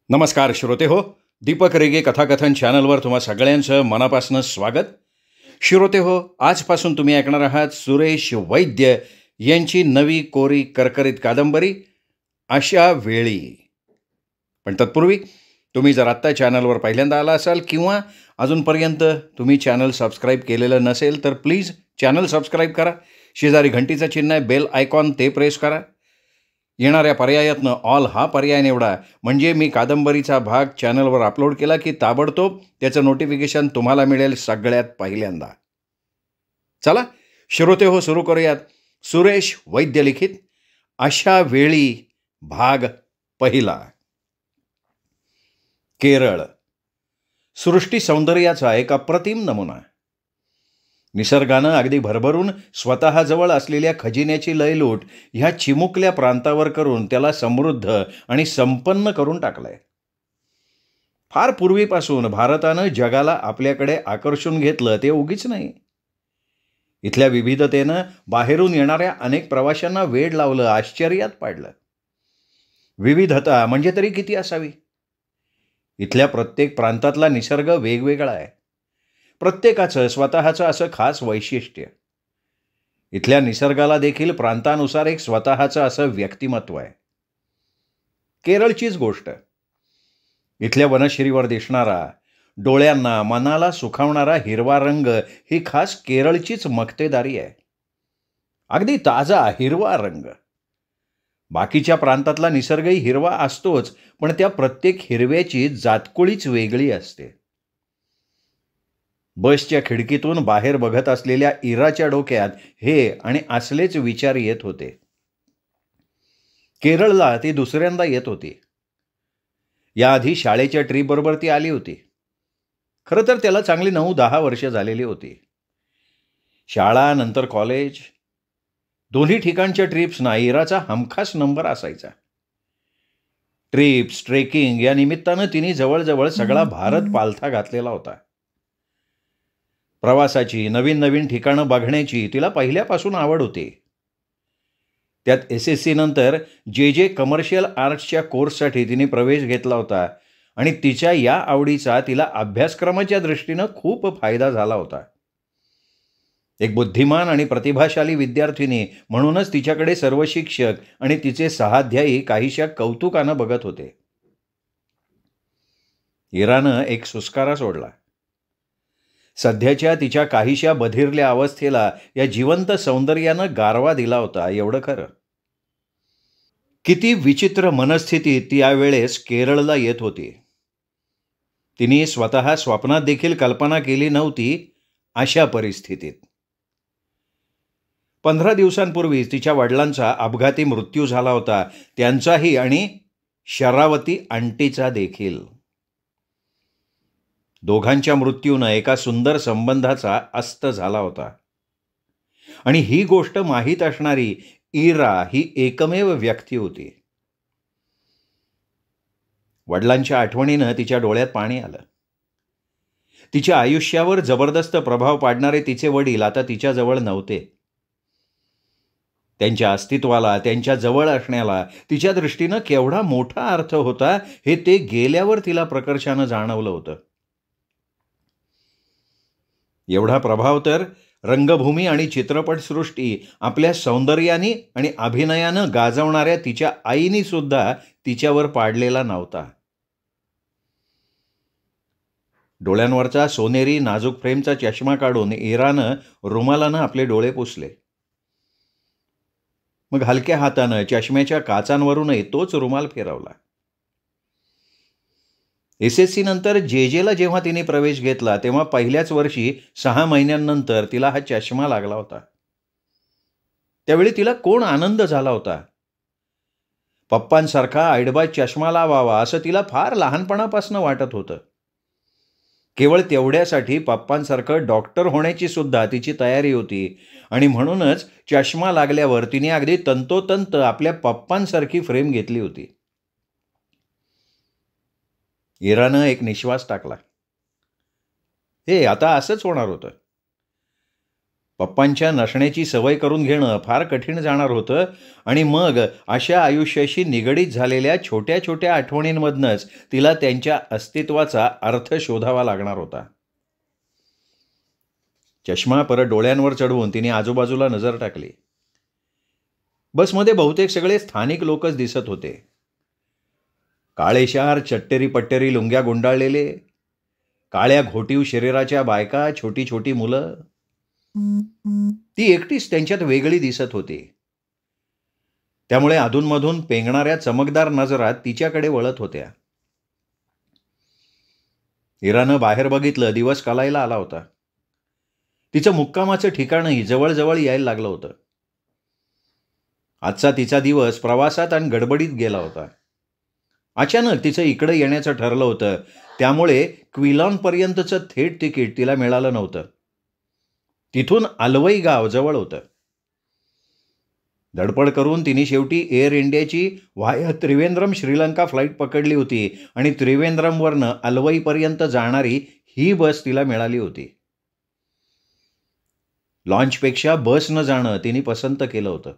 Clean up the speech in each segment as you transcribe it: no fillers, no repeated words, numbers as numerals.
नमस्कार श्रोते हो. दीपक रेगे कथाकथन चॅनलवर तुम्हा सगळ्यांचं मनापासून स्वागत. श्रोते हो, आजपासून तुम्ही ऐकणार आहात सुरेश वैद्य यांची नवी कोरी करकरीत कादंबरी अशा वेळी. पण तत्पूर्वी तुम्ही जर आत्ता चॅनलवर पहिल्यांदा आला असाल किंवा अजूनपर्यंत तुम्ही चॅनल सबस्क्राईब केलेलं नसेल तर प्लीज चॅनल सबस्क्राईब करा. शेजारी घंटीचं चिन्ह आहे, बेल आयकॉन ते प्रेस करा. येणाऱ्या पर्यायातनं ऑल हा पर्याय निवडा, म्हणजे मी कादंबरीचा भाग चॅनलवर अपलोड केला की ताबडतोब त्याचं नोटिफिकेशन तुम्हाला मिळेल सगळ्यात पहिल्यांदा. चला श्रोते हो, सुरू करूयात सुरेश वैद्य लिखित अशा वेळी भाग पहिला. केरळ सृष्टी सौंदर्याचा एक अप्रतिम नमुना. निसर्गानं अगदी भरभरून स्वतःजवळ असलेल्या खजिन्याची लयलूट ह्या चिमुकल्या प्रांतावर करून त्याला समृद्ध आणि संपन्न करून टाकलंय. फार पूर्वीपासून भारतानं जगाला आपल्याकडे आकर्षून घेतलं ते उगीच नाही. इथल्या विविधतेनं बाहेरून येणाऱ्या अनेक प्रवाशांना वेड लावलं, आश्चर्यात पाडलं. विविधता म्हणजे तरी किती असावी. इथल्या प्रत्येक प्रांतातला निसर्ग वेगवेगळा आहे. प्रत्येकाचं स्वतःचं असं खास वैशिष्ट्य. इथल्या निसर्गाला देखील प्रांतानुसार एक स्वतःचं असं व्यक्तिमत्व आहे. केरळचीच गोष्ट. इथल्या वनश्रीवर दिसणारा, डोळ्यांना मनाला सुखावणारा हिरवा रंग ही खास केरळचीच मक्तेदारी आहे. अगदी ताजा हिरवा रंग. बाकीच्या प्रांतातला निसर्गही हिरवा असतोच, पण त्या प्रत्येक हिरव्याची जातकुळीच वेगळी असते. बसच्या खिडकीतून बाहेर बघत असलेल्या इराच्या डोक्यात हे आणि असलेच विचार येत होते. केरळला ती दुसऱ्यांदा येत होती. याआधी शाळेच्या ट्रीपबरोबर ती आली होती. खरं तर त्याला चांगली 9-10 वर्ष झालेली होती. शाळा नंतर कॉलेज, दोन्ही ठिकाणच्या ट्रिप्सना इराचा हमखास नंबर असायचा. ट्रिप्स, ट्रेकिंग या निमित्तानं तिने जवळजवळ सगळा भारत पालथा घातलेला होता. प्रवासाची, नवीन नवीन ठिकाणं बघण्याची तिला पहिल्यापासून आवड होती. त्यात SSC नंतर जे कमर्शियल आर्ट्सच्या कोर्ससाठी तिने प्रवेश घेतला होता आणि तिच्या या आवडीचा तिला अभ्यासक्रमाच्या दृष्टीनं खूप फायदा झाला होता. एक बुद्धिमान आणि प्रतिभाशाली विद्यार्थिनी म्हणूनच तिच्याकडे सर्व शिक्षक आणि तिचे सहाध्यायी काहीशा कौतुकानं बघत होते. इरानं एक सुस्कारा सोडला. सध्याच्या तिच्या काहीशा बधिरल्या अवस्थेला या जिवंत सौंदर्यानं गारवा दिला होता, एवढं खरं. किती विचित्र मनस्थितीत ती यावेळेस केरळला येत होती. तिने स्वतः स्वप्नात देखील कल्पना केली नव्हती अशा परिस्थितीत. 15 दिवसांपूर्वी तिच्या वडिलांचा अपघाती मृत्यू झाला होता, त्यांचाही आणि शरावती आंटीचा देखील. दोघांच्या मृत्यूनं एका सुंदर संबंधाचा अस्त झाला होता. आणि ही गोष्ट माहीत असणारी इरा ही एकमेव व्यक्ती होती. वडिलांच्या आठवणीनं तिच्या डोळ्यात पाणी आलं. तिच्या आयुष्यावर जबरदस्त प्रभाव पाडणारे तिचे वडील आता तिच्याजवळ नव्हते. त्यांच्या अस्तित्वाला, त्यांच्या जवळ असण्याला तिच्या दृष्टीनं केवढा मोठा अर्थ होता हे ते गेल्यावर तिला प्रकर्षानं जाणवलं होतं. एवढा प्रभाव तर रंगभूमी आणि चित्रपटसृष्टी आपल्या सौंदर्याने आणि अभिनयानं गाजवणाऱ्या तिच्या आईनी सुद्धा तिच्यावर पाडलेला नव्हता. डोळ्यांवरचा सोनेरी नाजूक फ्रेमचा चष्मा काढून इरानं रुमालानं आपले डोळे पुसले. मग हलक्या हातानं चष्म्याच्या काचांवरूनही तोच रुमाल फिरवला. SSC नंतर जेला जेव्हा तिने प्रवेश घेतला तेव्हा पहिल्याच वर्षी 6 महिन्यांनंतर तिला हा चष्मा लागला होता. त्यावेळी तिला कोण आनंद झाला होता. पप्पांसारखा ऐडबाज चष्मा लावावा असं तिला फार लहानपणापासून वाटत होतं. केवळ तेवढ्यासाठी पप्पांसारखं डॉक्टर होण्याची सुद्धा तिची तयारी होती आणि म्हणूनच चष्मा लागल्यावर तिने अगदी तंतोतंत आपल्या पप्पांसारखी फ्रेम घेतली होती. इरानं एक निश्वास टाकला. हे आता असंच होणार होतं. पप्पांच्या नसण्याची सवय करून घेणं फार कठीण जाणार होतं आणि मग अशा आयुष्याशी निगडीत झालेल्या छोट्या छोट्या आठवणींमधनंच तिला त्यांच्या अस्तित्वाचा अर्थ शोधावा लागणार होता. चष्मा परत डोळ्यांवर चढवून तिने आजूबाजूला नजर टाकली. बसमध्ये बहुतेक सगळे स्थानिक लोकच दिसत होते. काळेशार चट्टेरी पट्टेरी लुंग्या गुंडाळलेले, काळ्या घोटीव शरीराच्या बायका, छोटी छोटी मुलं. ती एकटीच त्यांच्यात वेगळी दिसत होती. त्यामुळे अधूनमधून पेंगणाऱ्या चमकदार नजरा तिच्याकडे वळत होत्या. इरानं बाहेर बघितलं. दिवस कालायला आला होता. तिचं मुक्कामाचं ठिकाणही जवळजवळ यायला लागलं होतं. आजचा तिचा दिवस प्रवासात आणि गडबडीत गेला होता. अचानक तिचं इकडे येण्याचं ठरलं होतं. त्यामुळे क्विलॉनपर्यंतचं थेट तिकीट तिला मिळालं नव्हतं. तिथून अलवई गाव जवळ होतं. धडपड करून तिने शेवटी एअर इंडियाची व्हाया त्रिवेंद्रम श्रीलंका फ्लाईट पकडली होती आणि त्रिवेंद्रमवरनं अलवईपर्यंत जाणारी ही बस तिला मिळाली होती. लॉन्चपेक्षा बसनं जाणं तिने पसंत केलं होतं.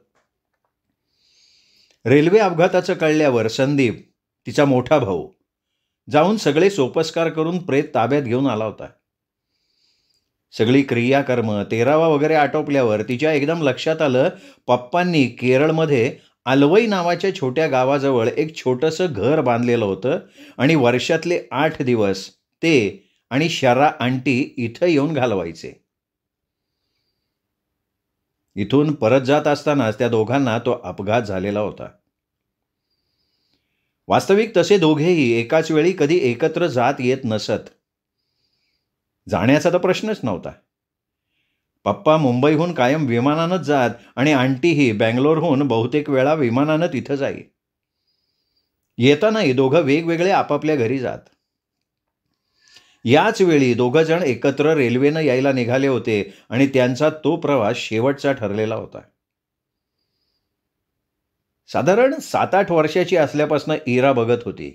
रेल्वे अपघाताचं कळल्यावर संदीप, तिचा मोठा भाऊ, जाऊन सगळे सोपस्कार करून प्रेत ताब्यात घेऊन आला होता. सगळी क्रियाकर्म 13वा वगैरे आटोपल्यावर तिच्या एकदम लक्षात आलं, पप्पांनी केरळमध्ये अलवई नावाच्या छोट्या गावाजवळ एक छोटंसं घर बांधलेलं होतं आणि वर्षातले 8 दिवस ते आणि शरा आंटी इथं येऊन घालवायचे. इथून परत जात असतानाच त्या दोघांना तो अपघात झालेला होता. वास्तविक तसे दोघेही एकाच वेळी कधी एकत्र जात येत नसत. जाण्याचा तर प्रश्नच नव्हता. पप्पा मुंबईहून कायम विमानानंच जात आणि आंटीही बँगलोरहून बहुतेक वेळा विमानानं तिथं जाई. येतानाही दोघं वेगवेगळे आपापल्या घरी जात. याच वेळी दोघं जण एकत्र रेल्वेनं यायला निघाले होते आणि त्यांचा तो प्रवास शेवटचा ठरलेला होता. साधारण 7-8 वर्षाची असल्यापासून इरा बघत होती.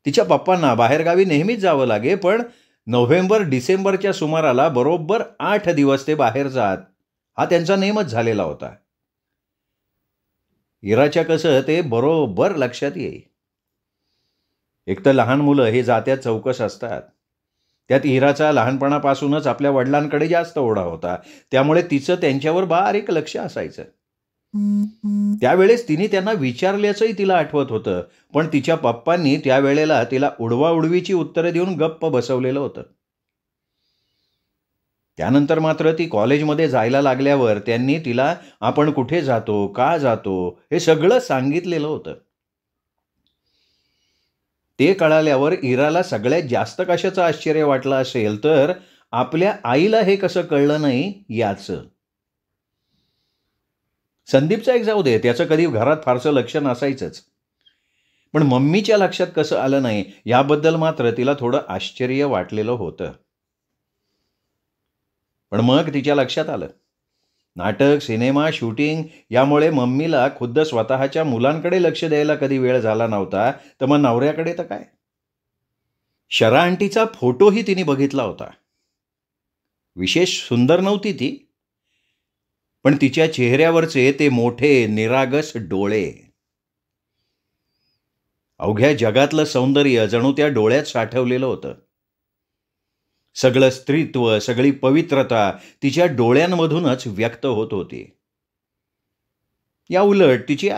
तिच्या पप्पांना बाहेरगावी नेहमीच जावं लागे, पण नोव्हेंबर-डिसेंबरच्या सुमाराला बरोबर 8 दिवस ते बाहेर जात. हा त्यांचा नेमच झालेला होता. इराच्या कसं ते बरोबर लक्षात येई. एक तर लहान मुलं हे जात्यात चौकस असतात. त्यात इराचा लहानपणापासूनच आपल्या वडिलांकडे जास्त ओढा होता. त्यामुळे तिचं त्यांच्यावर बारीक लक्ष असायचं. त्यावेळेस तिने त्यांना विचारल्याचंही तिला आठवत होतं, पण तिच्या पप्पांनी त्यावेळेला तिला उडवाउडवीची उत्तरं देऊन गप्प बसवलेलं होतं. त्यानंतर मात्र ती कॉलेजमध्ये जायला लागल्यावर त्यांनी तिला आपण कुठे जातो, का जातो हे सगळं सांगितलेलं होतं. ते कळाल्यावर इराला सगळ्यात जास्त कशाचं आश्चर्य वाटलं असेल तर आपल्या आईला हे कसं कळलं नाही याचं. संदीपचा एक जाऊ दे, त्याचं कधी घरात फारसं लक्ष नसायचंच, पण मम्मीच्या लक्षात कसं आलं नाही याबद्दल मात्र तिला थोडं आश्चर्य वाटलेलं होतं. पण मग तिच्या लक्षात आलं, नाटक, सिनेमा, शूटिंग यामुळे मम्मीला खुद्द स्वतःच्या मुलांकडे लक्ष द्यायला कधी वेळ झाला नव्हता, तर मग नवऱ्याकडे तर काय. शरा आंटीचा फोटोही तिने बघितला होता. विशेष सुंदर नव्हती ती, पण तिच्या चेहऱ्यावरचे ते मोठे निरागस डोळे, अवघ्या जगातलं सौंदर्य जणू त्या डोळ्यात साठवलेलं होतं. सगळं स्त्रीत्व, सगळी पवित्रता तिच्या डोळ्यांमधूनच व्यक्त होत होती. या उलट तिची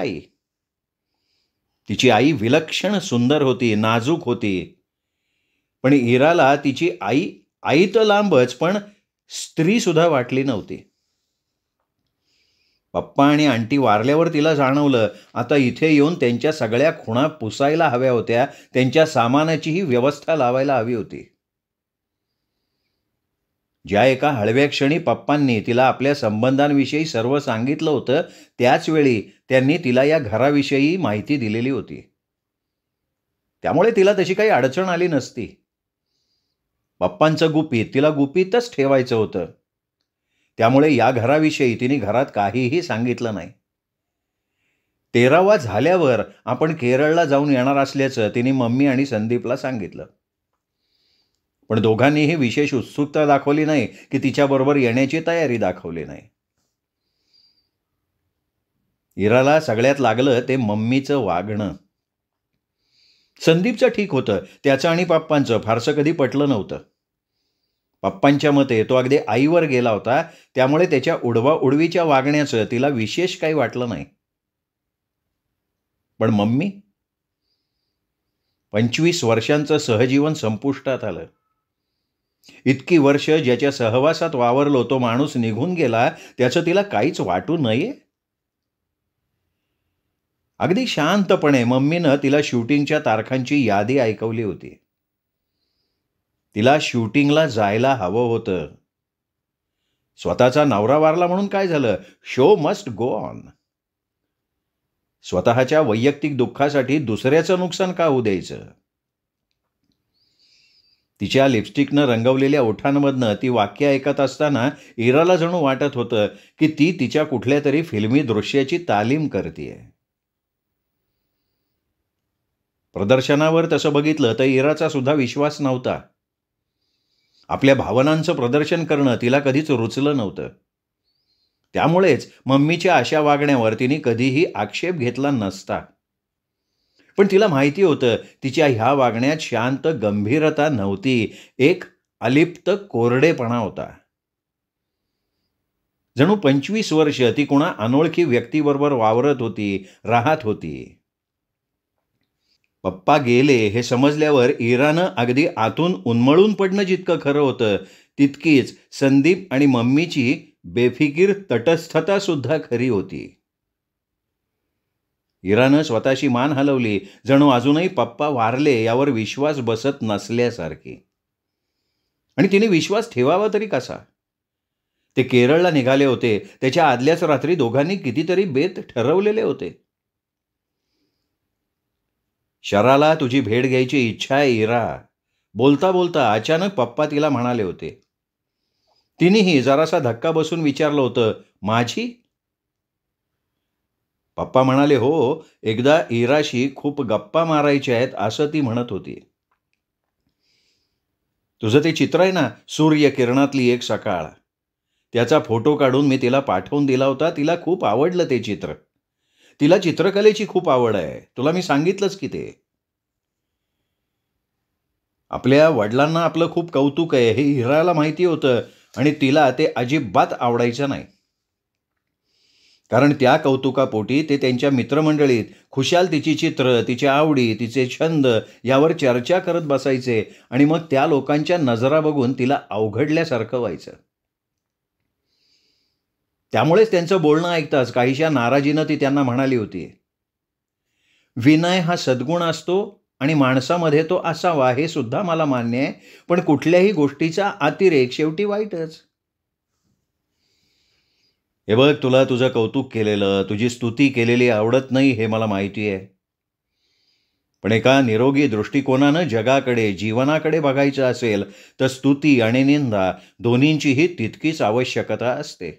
आई विलक्षण सुंदर होती, नाजूक होती. पण इराला तिची आई तर लांबच, पण स्त्री सुद्धा वाटली नव्हती. पप्पा आणि आंटी वारल्यावर तिला जाणवलं, आता इथे येऊन त्यांच्या सगळ्या खुणा पुसायला हव्या होत्या, त्यांच्या सामानाचीही व्यवस्था लावायला हवी होती. ज्या एका हळव्या क्षणी पप्पांनी तिला आपल्या संबंधांविषयी सर्व सांगितलं होतं, त्याच वेळी त्यांनी तिला या घराविषयी माहिती दिलेली होती. त्यामुळे तिला तशी काही अडचण आली नसती. पप्पांचं गुपित तिला गुपितच ठेवायचं होतं. त्यामुळे या घराविषयी तिने घरात काहीही सांगितलं नाही. 13वा झाल्यावर आपण केरळला जाऊन येणार असल्याचं तिने मम्मी आणि संदीपला सांगितलं. पण दोघांनीही विशेष उत्सुकता दाखवली नाही की तिच्याबरोबर येण्याची तयारी दाखवली नाही. इराला सगळ्यात लागलं ते मम्मीचं वागणं. संदीपचं ठीक होतं, त्याचं आणि पप्पांचं फारसं कधी पटलं नव्हतं. पप्पांच्या मते तो अगदी आईवर गेला होता, त्यामुळे त्याच्या उडवाउडवीच्या वागण्याचं तिला विशेष काही वाटलं नाही. पण मम्मी, 25 वर्षांचं सहजीवन संपुष्टात आलं. इतकी वर्ष ज्याच्या सहवासात वावरलो तो माणूस निघून गेला, त्याचं तिला काहीच वाटू नये. अगदी शांतपणे मम्मीनं तिला शूटिंगच्या तारखांची यादी ऐकवली होती. तिला शूटिंगला जायला हवं होतं. स्वतःचा नवरा वारला म्हणून काय झालं, शो मस्ट गो ऑन. स्वतःच्या वैयक्तिक दुःखासाठी दुसऱ्याचं नुकसान का होऊ द्यायचं. तिच्या लिपस्टिकनं रंगवलेल्या ओठांमधनं ती वाक्य ऐकत असताना इराला जणू वाटत होतं की ती तिच्या कुठल्या तरी फिल्मी दृश्याची तालीम करतेय. प्रदर्शनावर तसं बघितलं तर इराचा सुद्धा विश्वास नव्हता. आपल्या भावनांचं प्रदर्शन करणं तिला कधीच रुचलं नव्हतं. त्यामुळेच मम्मीच्या अशा वागण्यावर तिने कधीही आक्षेप घेतला नसता. पण तिला माहिती होतं तिच्या ह्या वागण्यात शांत गंभीरता नव्हती, एक अलिप्त कोरडेपणा होता. जणू 25 वर्ष ती कुणा अनोळखी व्यक्तीबरोबर वावरत होती, राहत होती. पप्पा गेले हे समजल्यावर इरानं अगदी आतून उन्मळून पडणं जितकं खरं होतं, तितकीच संदीप आणि मम्मीची बेफिकीर तटस्थता सुद्धा खरी होती. इरानं स्वतःची मान हलवली, जणू अजूनही पप्पा वारले यावर विश्वास बसत नसल्यासारखी. आणि तिने विश्वास ठेवावा तरी कसा. ते केरळला निघाले होते, त्याच्या आदल्याच रात्री दोघांनी कितीतरी बेत ठरवलेले होते. शराला तुझी भेट घ्यायची इच्छा आहे इरा, बोलता बोलता अचानक पप्पा तिला म्हणाले होते. तिनेही जरासा धक्का बसून विचारलं होतं, माझी? पप्पा म्हणाले, हो, एकदा इराशी खूप गप्पा मारायच्या आहेत असं ती म्हणत होती. तुझं ते चित्र आहे ना, सूर्यकिरणातली एक सकाळ, त्याचा फोटो काढून मी तिला पाठवून दिला होता. तिला खूप आवडलं ते चित्र. तिला चित्रकलेची खूप आवड आहे, तुला मी सांगितलंच की ते. आपल्या वडिलांना आपलं खूप कौतुक आहे हे इराला माहिती होतं आणि तिला ते अजिबात आवडायचं नाही. कारण त्या कौतुकापोटी ते त्यांच्या मित्रमंडळीत खुशाल तिची चित्र, तिच्या आवडी, तिचे छंद यावर चर्चा करत बसायचे आणि मग त्या लोकांच्या नजरा बघून तिला अवघडल्यासारखं व्हायचं. त्यामुळेच त्यांचं बोलणं ऐकताच काहीशा नाराजीनं ती त्यांना म्हणाली होती, विनय हा सद्गुण असतो आणि माणसामध्ये तो असावा हे सुद्धा मला मान्य आहे, पण कुठल्याही गोष्टीचा अतिरेक शेवटी वाईटच. हे बघ, तुला तुझं कौतुक केलेलं, तुझी स्तुती केलेली आवडत नाही हे मला माहिती आहे. पण एका निरोगी दृष्टिकोनानं जगाकडे, जीवनाकडे बघायचं असेल तर स्तुती आणि निंदा दोन्हींचीही तितकीच आवश्यकता असते.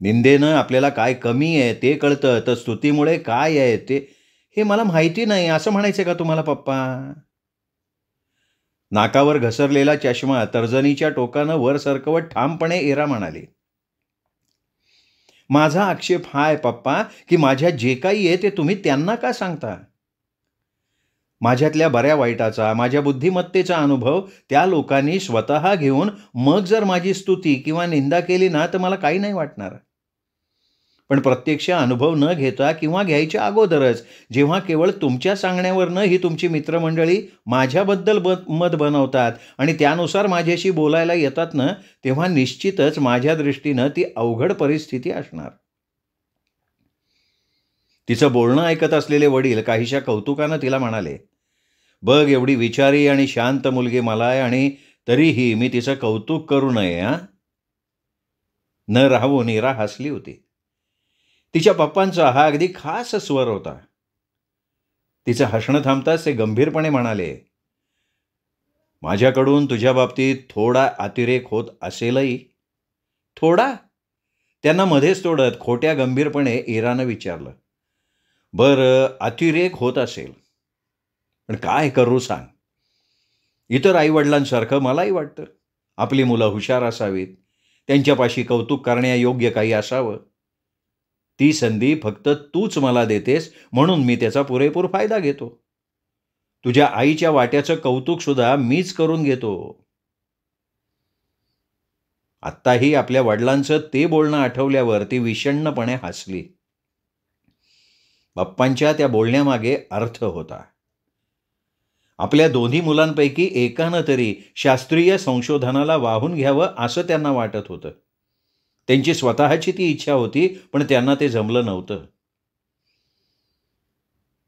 निंदेनं आपल्याला काय कमी आहे ते कळतं, तर स्तुतीमुळे काय आहे ते हे मला माहिती नाही असं म्हणायचं का तुम्हाला पप्पा? नाकावर घसरलेला चष्मा तर्जनीच्या टोकानं वर सरकवत ठामपणे इरा म्हणाली, माझा आक्षेप हा आहे पप्पा की माझ्या जे काही आहे ते तुम्ही त्यांना का सांगता? माझ्यातल्या बऱ्या वाईटाचा, माझ्या बुद्धिमत्तेचा अनुभव त्या लोकांनी स्वतः घेऊन मग जर माझी स्तुती किंवा निंदा केली ना तर मला काही नाही वाटणार. पण प्रत्यक्ष अनुभव न घेता किंवा घ्यायच्या अगोदरच जेव्हा केवळ तुमच्या सांगण्यावरनं ही तुमची मित्रमंडळी माझ्याबद्दल मत बनवतात आणि त्यानुसार माझ्याशी बोलायला येतात ना, तेव्हा निश्चितच माझ्या दृष्टीनं ती अवघड परिस्थिती असणार. तिचं बोलणं ऐकत असलेले वडील काहीशा कौतुकानं तिला म्हणाले, बघ, एवढी विचारी आणि शांत मुलगी मला आहे आणि तरीही मी तिचं कौतुक करू नये हा? न राहून इरा हसली होती. तिच्या पप्पांचा हा अगदी खास स्वर होता. तिचं हसणं थांबताच ते गंभीरपणे म्हणाले, माझ्याकडून तुझ्या बाबतीत थोडा अतिरेक होत असेलही. थोडा? त्यांना मध्येच तोडत खोट्या गंभीरपणे इरानं विचारलं, बरं, अतिरेक होत असेल, पण काय करू सांग. इतर आईवडिलांसारखं मलाही वाटतं आपली मुलं हुशार असावीत, त्यांच्यापाशी कौतुक करण्यायोग्य काही असावं. ती संधी फक्त तूच मला देतेस म्हणून मी त्याचा पुरेपूर फायदा घेतो. तुझ्या आईच्या वाट्याचं कौतुक सुद्धा मीच करून घेतो. आत्ताही आपल्या वडिलांचं ते बोलणं आठवल्यावर ती विषण्णपणे हसली. बाप्पांच्या त्या बोलण्यामागे अर्थ होता. आपल्या दोन्ही मुलांपैकी एकानं तरी शास्त्रीय संशोधनाला वाहून घ्यावं असं त्यांना वाटत होतं. त्यांची स्वतःची ती इच्छा होती, पण त्यांना ते जमलं नव्हतं.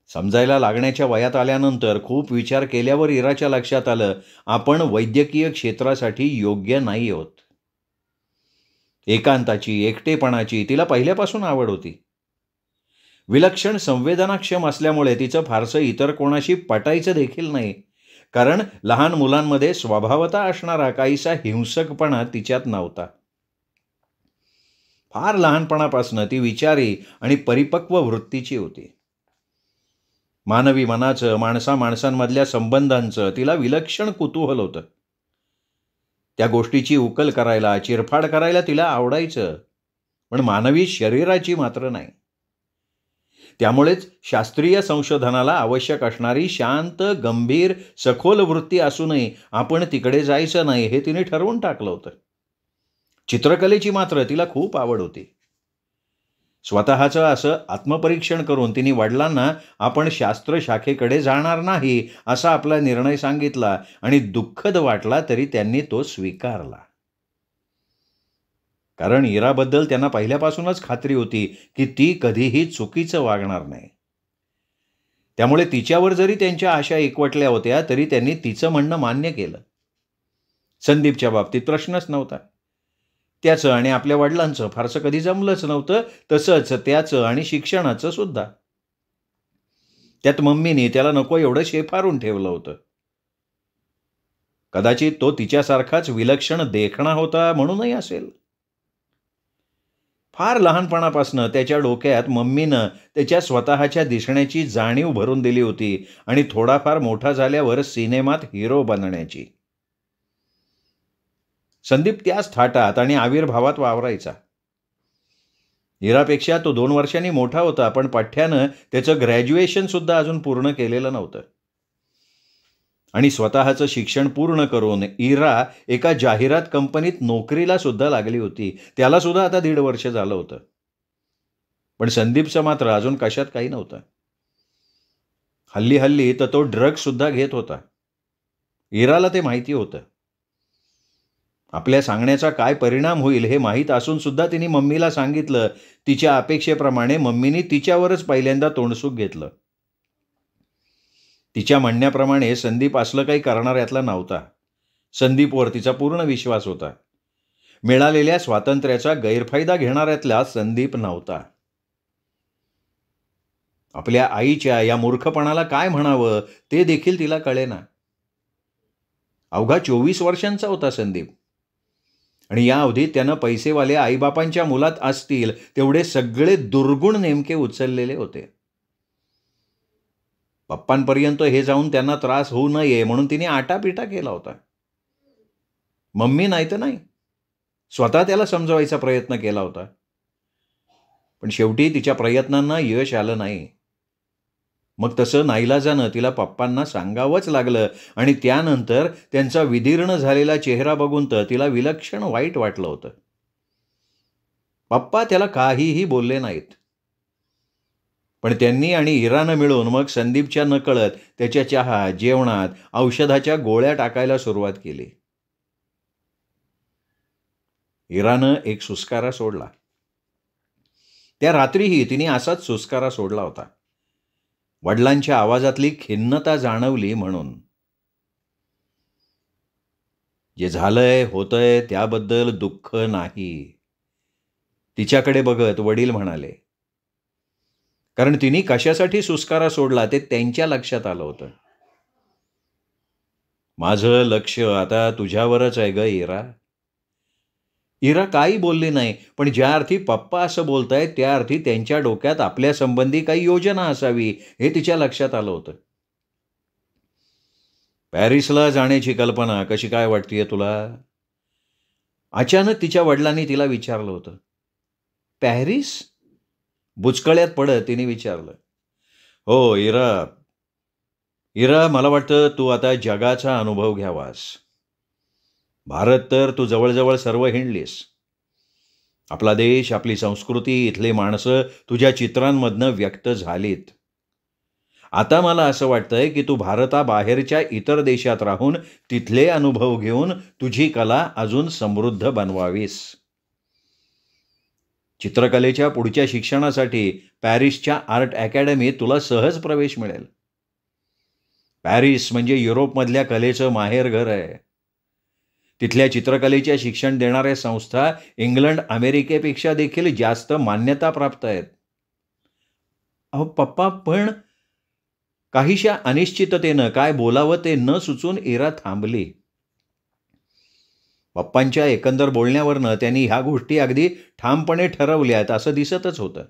समजायला लागण्याच्या वयात आल्यानंतर खूप विचार केल्यावर इराच्या लक्षात आलं, आपण वैद्यकीय क्षेत्रासाठी योग्य नाही आहोत. एकांताची, एकटेपणाची तिला पहिल्यापासून आवड होती. विलक्षण संवेदनाक्षम असल्यामुळे तिचं फारसं इतर कोणाशी पटायचं देखील नाही, कारण लहान मुलांमध्ये स्वभावतः असणारा काहीसा हिंसकपणा तिच्यात नव्हता. फार लहानपणापासून ती विचारी आणि परिपक्व वृत्तीची होती. मानवी मनाचं, माणसांमधल्या संबंधांचं तिला विलक्षण कुतूहल होतं. त्या गोष्टीची उकल करायला, चिरफाड करायला तिला आवडायचं, पण मानवी शरीराची मात्र नाही. त्यामुळेच शास्त्रीय संशोधनाला आवश्यक असणारी शांत, गंभीर, सखोल वृत्ती असूनही आपण तिकडे जायचं नाही हे तिने ठरवून टाकलं होतं. चित्रकलेची मात्र तिला खूप आवड होती. स्वतःचं असं आत्मपरीक्षण करून तिने वडिलांना आपण शास्त्र शाखेकडे जाणार नाही असा आपला निर्णय सांगितला आणि दुःखद वाटला तरी त्यांनी तो स्वीकारला. कारण इराबद्दल त्यांना पहिल्यापासूनच खात्री होती की ती कधीही चुकीचं वागणार नाही. त्यामुळे तिच्यावर जरी त्यांच्या आशा एकवटल्या होत्या तरी त्यांनी तिचं म्हणणं मान्य केलं. संदीपच्या बाबतीत प्रश्नच नव्हता. त्याचं आणि आपल्या वडिलांचं फारसं कधी जमलंच नव्हतं, तसंच त्याचं आणि शिक्षणाचं सुद्धा. त्यात मम्मीने त्याला नको एवढं शेफारून ठेवलं होतं. कदाचित तो तिच्यासारखाच विलक्षण देखणा होता म्हणूनही असेल. फार लहानपणापासून त्याच्या डोक्यात मम्मीनं त्याच्या स्वतःच्या दिसण्याची जाणीव भरून दिली होती आणि थोडाफार मोठा झाल्यावर सिनेमात हिरो बनण्याची. संदीप त्याच थाटात आणि आविर्भावात वावरायचा. इरापेक्षा तो 2 वर्षांनी मोठा होता, पण पठ्ठ्यानं त्याचं ग्रॅज्युएशन सुद्धा अजून पूर्ण केलेलं नव्हतं. आणि स्वतःचं शिक्षण पूर्ण करून इरा एका जाहिरात कंपनीत नोकरीला सुद्धा लागली होती. त्याला सुद्धा आता 1.5 वर्ष झालं होतं. पण संदीपचं मात्र अजून कशात काही नव्हतं. हल्ली तर तो ड्रग्ज सुद्धा घेत होता. इराला ते माहिती होतं. आपल्या सांगण्याचा काय परिणाम होईल हे माहीत असून सुद्धा तिने मम्मीला सांगितलं. तिच्या अपेक्षेप्रमाणे मम्मीने तिच्यावरच पहिल्यांदा तोंडसुख घेतलं. तिच्या म्हणण्याप्रमाणे संदीप असलं काही करणार यातला नव्हता. संदीपवर तिचा पूर्ण विश्वास होता. मिळालेल्या स्वातंत्र्याचा गैरफायदा घेणाऱ्यातला संदीप नव्हता. आपल्या आईच्या या मूर्खपणाला काय म्हणावं ते देखील तिला कळेना. अवघा 24 वर्षांचा होता संदीप, आणि या अवधीत त्यानं पैसेवाले आईबापांच्या मुलात असतील तेवढे सगळे दुर्गुण नेमके उचललेले होते. पप्पांपर्यंत हे जाऊन त्यांना त्रास होऊ नये म्हणून तिने आटापिटा केला होता. मम्मी नाही तर नाही, स्वतः त्याला समजवायचा प्रयत्न केला होता. पण शेवटी तिच्या प्रयत्नांना यश आलं नाही. मग तसं नाईलाजानं तिला पप्पांना सांगावंच लागलं आणि त्यानंतर त्यांचा विदीर्ण झालेला चेहरा बघून तर तिला विलक्षण वाईट वाटलं होतं. पप्पा त्याला काहीही बोलले नाहीत, पण त्यांनी आणि इरानं मिळून मग संदीपच्या नकळत त्याच्या चहा, जेवणात औषधाच्या गोळ्या टाकायला सुरुवात केली. इरानं एक सुस्कारा सोडला. त्या रात्रीही तिने असाच सुस्कारा सोडला होता. वडिलांच्या आवाजातली खिन्नता जाणवली म्हणून. जे झालंय होतंय त्याबद्दल दुःख नाही, तिच्याकडे बघत वडील म्हणाले. कारण तिने कशासाठी सुस्कारा सोडला ते त्यांच्या लक्षात आलं होतं. माझं लक्ष आता तुझ्यावरच आहे ग इरा. इरा काही बोलली नाही, पण ज्या अर्थी पप्पा असं बोलतायत त्या अर्थी त्यांच्या डोक्यात आपल्या संबंधी काही योजना असावी हे तिच्या लक्षात आलं होतं. पॅरिसला जाण्याची कल्पना कशी काय वाटतेय तुला? अचानक तिच्या वडिलांनी तिला विचारलं होतं. पॅरिस? बुचकळ्यात पडत तिने विचारलं. हो, इरा. इरा, मला वाटतं तू आता जगाचा अनुभव घ्यावास. भारत तर तू जवळजवळ सर्व हिंडलीस. आपला देश, आपली संस्कृती, इथले माणसं तुझ्या चित्रांमधनं व्यक्त झालीत. आता मला असं वाटतंय की तू भारताबाहेरच्या इतर देशात राहून तिथले अनुभव घेऊन तुझी कला अजून समृद्ध बनवावीस. चित्रकलेच्या पुढच्या शिक्षणासाठी पॅरिसच्या आर्ट अकॅडमीत तुला सहज प्रवेश मिळेल. पॅरिस म्हणजे युरोपमधल्या कलेचं माहेरघर आहे. तिथल्या चित्रकलेच्या शिक्षण देणाऱ्या संस्था इंग्लंड, अमेरिकेपेक्षा देखील जास्त मान्यता प्राप्त आहेत. अहो पप्पा, पण काहीशा अनिश्चिततेनं काय बोलावं ते न सुचून इरा थांबली. पप्पांच्या एकंदर बोलण्यावरनं त्यांनी ह्या गोष्टी अगदी ठामपणे ठरवल्यात असं दिसतच होतं.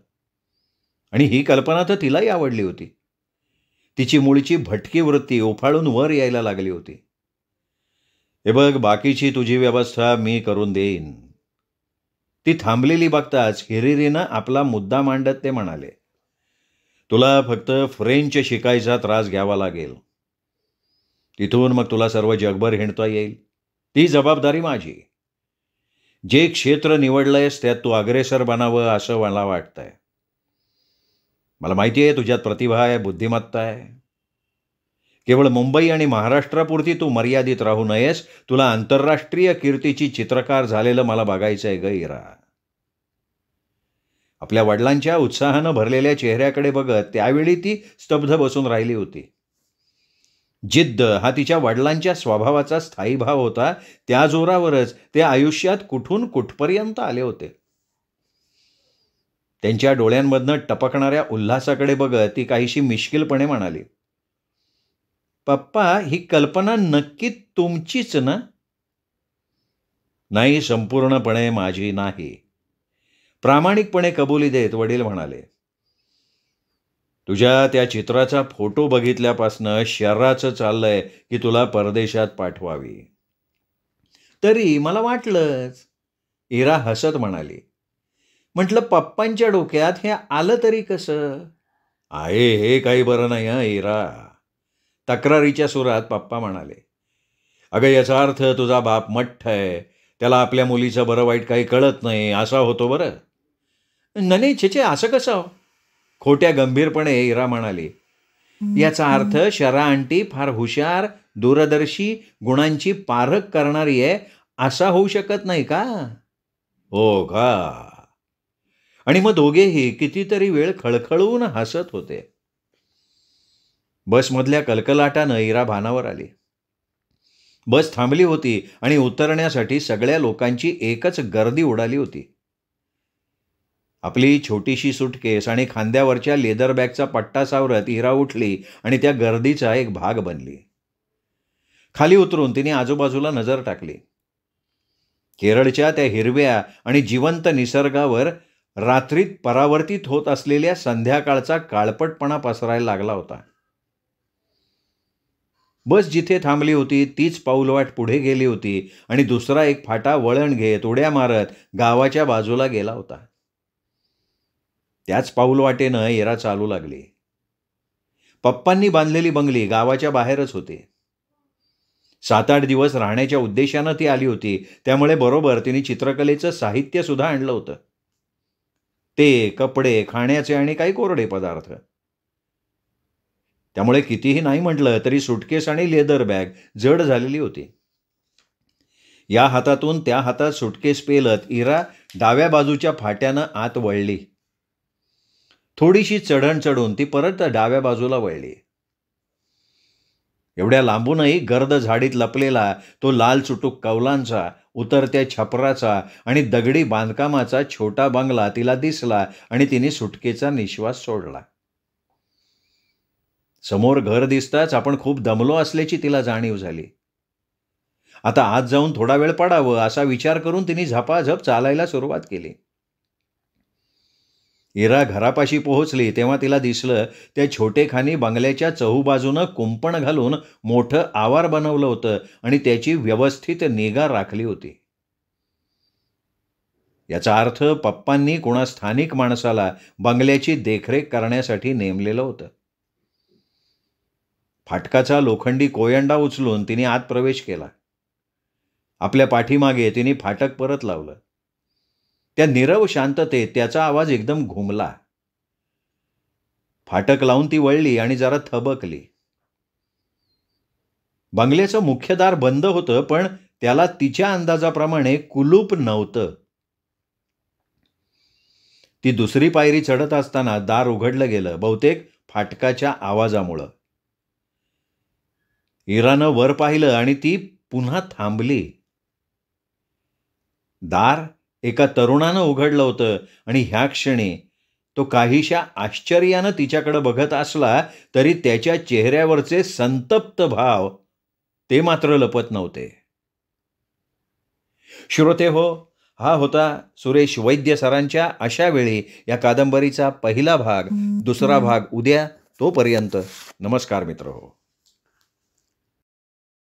आणि ही कल्पना तर तिलाही आवडली होती. तिची मूळची भटकी वृत्ती उफाळून वर यायला लागली होती. हे बघ, बाकीची तुझी व्यवस्था मी करून देईन. ती थांबलेली बघताच हिरिरीनं आपला मुद्दा मांडत ते म्हणाले, तुला फक्त फ्रेंच शिकायचा त्रास घ्यावा लागेल. तिथून मग तुला सर्व जगभर हिंडता येईल. ती जबाबदारी माझी. जे क्षेत्र निवडलंयस त्यात तू अग्रेसर बनावं असं मला वाटतंय. मला माहिती आहे तुझ्यात प्रतिभा आहे, बुद्धिमत्ता आहे. केवळ मुंबई आणि महाराष्ट्रापुरती तू मर्यादित राहू नयेस. तुला आंतरराष्ट्रीय कीर्तीची चित्रकार झालेलं मला बघायचं आहे ग इरा. आपल्या वडिलांच्या उत्साहानं भरलेल्या चेहऱ्याकडे बघत त्यावेळी ती स्तब्ध बसून राहिली होती. जिद्द हा तिच्या वडिलांच्या स्वभावाचा स्थायी भाव होता. त्या जोरावरच ते आयुष्यात कुठून कुठपर्यंत आले होते. त्यांच्या डोळ्यांमधनं टपकणाऱ्या उल्हासाकडे बघत ती काहीशी मिश्किलपणे म्हणाली, पप्पा, ही कल्पना नक्की तुमचीच ना? नाही, संपूर्णपणे माझी नाही. प्रामाणिकपणे कबुली देत वडील म्हणाले, तुझ्या त्या चित्राचा फोटो बघितल्यापासनं शर्राचं चाललंय की तुला परदेशात पाठवावी. तरी मला वाटलंच, इरा हसत म्हणाली. म्हटलं, पप्पांच्या डोक्यात हे आलं तरी कसं? आहे, हे काही बरं नाही हं इरा. तक्रारीच्या सुरात पप्पा म्हणाले, अगं याचा अर्थ तुझा बाप मठ्ठ आहे, त्याला आपल्या मुलीचं बरं वाईट काही कळत नाही असा होतो बरं. नाही छेचे, असं कसं? खोट्या गंभीरपणे इरा म्हणाली, याचा अर्थ शरा आंटी फार हुशार, दूरदर्शी, गुणांची पारख करणारी आहे असा होऊ शकत नाही का? हो का? आणि मग दोघेही कितीतरी वेळ खळखळून हसत होते. बसमधल्या कलकलाटानं इरा भानावर आली. बस थांबली होती आणि उतरण्यासाठी सगळ्या लोकांची एकच गर्दी उडाली होती. आपली छोटीशी सुटकेस आणि खांद्यावरच्या लेदर बॅगचा पट्टा सावरत इरा उठली आणि त्या गर्दीचा एक भाग बनली. खाली उतरून तिने आजूबाजूला नजर टाकली. केरळच्या त्या हिरव्या आणि जिवंत निसर्गावर रात्रीत परावर्तित होत असलेल्या संध्याकाळचा काळपटपणा पसरायला लागला होता. बस जिथे थांबली होती तीच पाऊलवाट पुढे गेली होती आणि दुसरा एक फाटा वळण घेत उड्या मारत गावाच्या बाजूला गेला होता. त्याच पाऊलवाटेनं इरा चालू लागली. पप्पांनी बांधलेली बंगली गावाच्या बाहेरच होती. 7-8 दिवस राहण्याच्या उद्देशानं ती आली होती, त्यामुळे बरोबर तिने चित्रकलेचं साहित्य सुद्धा आणलं होतं. ते कपडे, खाण्याचे आणि काही कोरडे पदार्थ. त्यामुळे कितीही नाही म्हटलं तरी सुटकेस आणि लेदर बॅग जड झालेली होती. या हातातून त्या हातात सुटकेस पेलत इरा डाव्या बाजूच्या फाट्यानं आत वळली. थोडीशी चढण चढून ती परत डाव्या बाजूला वळली. एवढ्या लांबूनही गर्द झाडीत लपलेला तो लाल चुटूक कौलांचा, उतरत्या छपराचा आणि दगडी बांधकामाचा छोटा बंगला तिला दिसला आणि तिने सुटकेचा निश्वास सोडला. समोर घर दिसताच आपण खूप दमलो असल्याची तिला जाणीव झाली. आता आत जाऊन थोडा वेळ पडावं असा विचार करून तिने झपाझप चालायला सुरुवात केली. इरा घरापाशी पोहोचली तेव्हा तिला दिसलं त्या छोटेखानी बंगल्याच्या चहूबाजूनं कुंपण घालून मोठं आवार बनवलं होतं आणि त्याची व्यवस्थित निगा राखली होती. याचा अर्थ पप्पांनी कोणा स्थानिक माणसाला बंगल्याची देखरेख करण्यासाठी नेमलेलं होतं. फाटकाचा लोखंडी कोयंडा उचलून तिने आत प्रवेश केला. आपल्या पाठीमागे तिने फाटक परत लावलं. त्या नीरव शांततेत त्याचा आवाज एकदम घुमला. फाटक लावून ती वळली आणि जरा थबकली. बंगल्याचं मुख्य दार बंद होतं, पण त्याला तिच्या अंदाजाप्रमाणे कुलूप नव्हतं. ती दुसरी पायरी चढत असताना दार उघडलं गेलं, बहुतेक फाटकाच्या आवाजामुळं. इरानं वर पाहिलं आणि ती पुन्हा थांबली. दार एका तरुणानं उघडलं होतं आणि ह्या क्षणी तो काहीशा आश्चर्यानं तिच्याकडे बघत असला तरी त्याच्या चेहऱ्यावरचे संतप्त भाव ते मात्र लपत नव्हते. श्रोते हो, हा होता सुरेश वैद्य सरांच्या अशा वेळी या कादंबरीचा पहिला भाग. दुसरा भाग उद्या. तोपर्यंत नमस्कार मित्र हो.